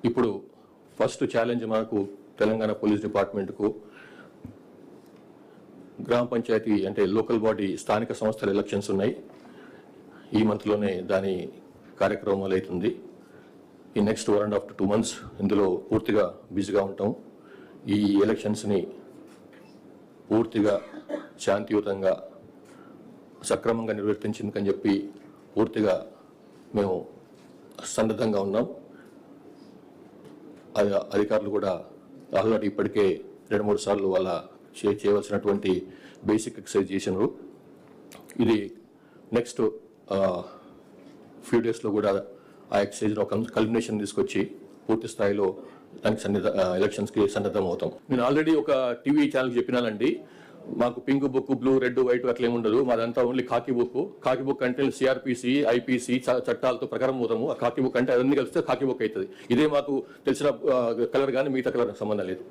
ఇప్పుడు first challenge మనకు Telangana police డిపార్ట్మెంట్కు గ్రామ పంచాయతీ అంటే లోకల్ బాడీ స్థానిక సంస్థల ఎలక్షన్స్ ఉన్నాయి. ఈ మంత్లోనే దాని కార్యక్రమం మొదలవుతుంది. ఈ నెక్స్ట్ 1.5 to 2 months ఇందులో పూర్తిగా బిజీగా ఉంటాం. ఈ ఎలక్షన్స్ని పూర్తిగా శాంతియుతంగా సక్రమంగా నిర్వర్తించిందని చెప్పి పూర్తిగా మేము సన్నద్ధంగా ఉన్నాం. అధికారులు కూడా ఆల్రెడీ ఇప్పటికే 2-3 సార్లు వాళ్ళ చేయవలసినటువంటి బేసిక్ ఎక్సర్సైజ్ చేసినారు. ఇది నెక్స్ట్ ఫ్యూ డేస్లో కూడా ఆ ఎక్సర్సైజ్లో కల్మినేషన్ తీసుకొచ్చి పూర్తి స్థాయిలో దానికి ఎలక్షన్స్కి సన్నద్ధం అవుతాం. నేను ఆల్రెడీ ఒక టీవీ ఛానల్కి చెప్పినానండి, మాకు pink book, blue, red, white అట్లా ఏముండదు, మాదంతా ఓన్లీ కాకి బుక్. కాకి బుక్ అంటే సిఆర్పిసి, ఐపీసీ చట్టాలతో ప్రకారం పోతాము. ఆ కాకి బుక్ అంటే అన్ని కలిస్తే కాకి బుక్ అవుతుంది. ఇదే మాకు తెలిసిన కలర్ కానీ మిగతా కలర్ సంబంధం లేదు.